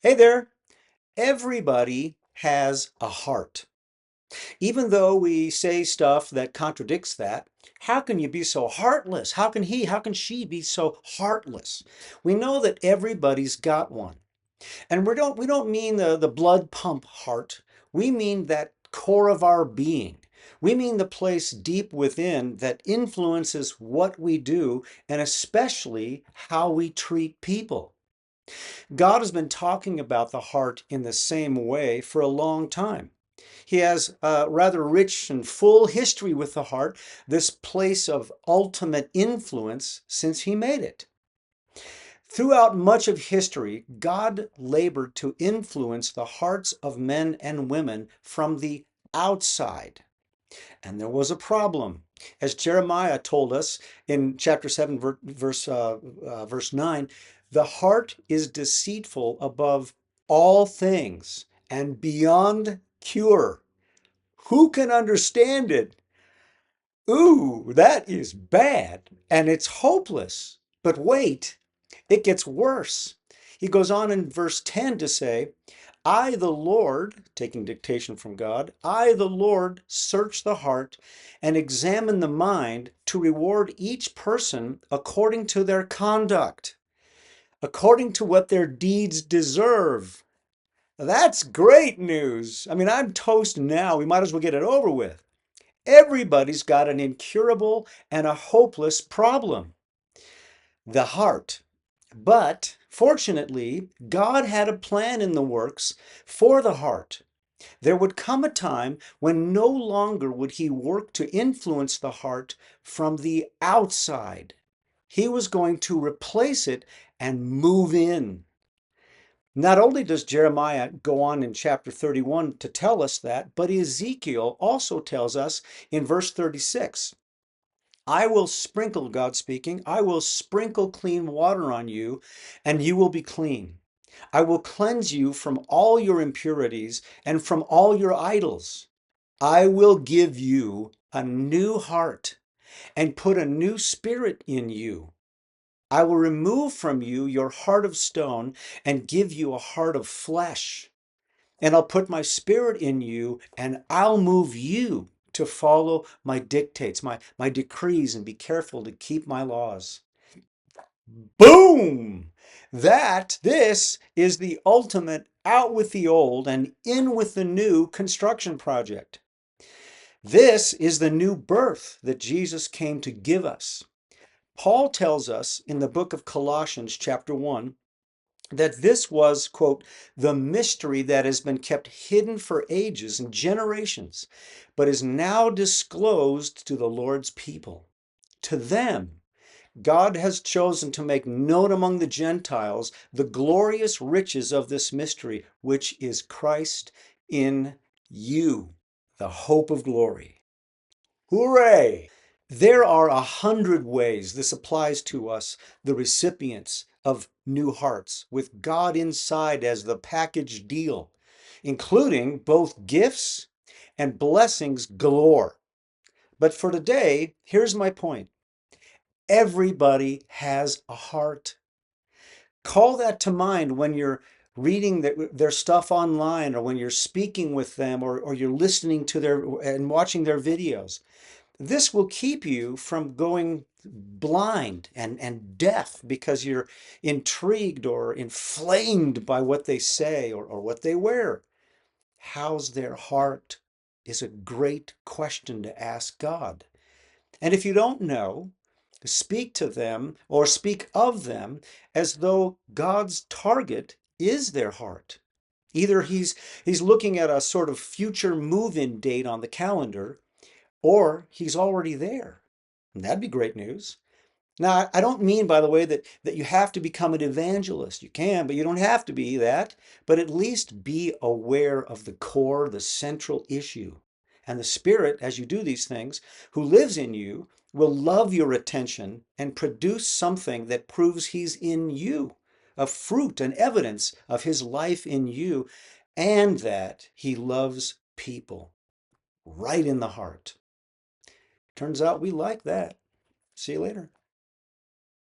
Hey there. Everybody has a heart. Even though we say stuff that contradicts that, how can you be so heartless? How can she be so heartless? We know that everybody's got one. And we don't mean the blood pump heart. We mean that core of our being. We mean the place deep within that influences what we do and especially how we treat people. God has been talking about the heart in the same way for a long time. He has a rather rich and full history with the heart, this place of ultimate influence since he made it. Throughout much of history, God labored to influence the hearts of men and women from the outside. And there was a problem. As Jeremiah told us in chapter 7, verse 9, the heart is deceitful above all things and beyond cure. Who can understand it? Ooh, that is bad and it's hopeless. But wait, it gets worse. He goes on in verse 10 to say, I, the Lord, taking dictation from God, I, the Lord, search the heart and examine the mind to reward each person according to their conduct, according to what their deeds deserve. That's great news. I mean, I'm toast now. We might as well get it over with. Everybody's got an incurable and a hopeless problem, the heart. But fortunately, God had a plan in the works for the heart. There would come a time when no longer would he work to influence the heart from the outside. He was going to replace it and move in. Not only does Jeremiah go on in chapter 31 to tell us that, but Ezekiel also tells us in verse 36, I will sprinkle, God speaking, I will sprinkle clean water on you, and you will be clean. I will cleanse you from all your impurities and from all your idols. I will give you a new heart and put a new spirit in you. I will remove from you your heart of stone and give you a heart of flesh. And I'll put my spirit in you and I'll move you to follow my dictates, my decrees, and be careful to keep my laws. Boom! This is the ultimate out with the old and in with the new construction project. This is the new birth that Jesus came to give us. Paul tells us in the book of Colossians, chapter 1, that this was, quote, the mystery that has been kept hidden for ages and generations, but is now disclosed to the Lord's people. To them, God has chosen to make known among the Gentiles the glorious riches of this mystery, which is Christ in you, the hope of glory. Hooray! There are 100 ways this applies to us, the recipients of new hearts, with God inside as the package deal, including both gifts and blessings galore. But for today, here's my point. Everybody has a heart. Call that to mind when you're reading their stuff online or when you're speaking with them or you're listening to their and watching their videos. This will keep you from going blind and deaf because you're intrigued or inflamed by what they say or what they wear. How's their heart is a great question to ask God. And if you don't know, speak to them or speak of them as though God's target is their heart. Either he's looking at a sort of future move-in date on the calendar, or he's already there. And that'd be great news. Now, I don't mean, by the way, that you have to become an evangelist. You can, but you don't have to be that. But at least be aware of the core, the central issue. And the Spirit, as you do these things, who lives in you, will love your attention and produce something that proves He's in you, a fruit, an evidence of His life in you, and that He loves people right in the heart. Turns out we like that. See you later.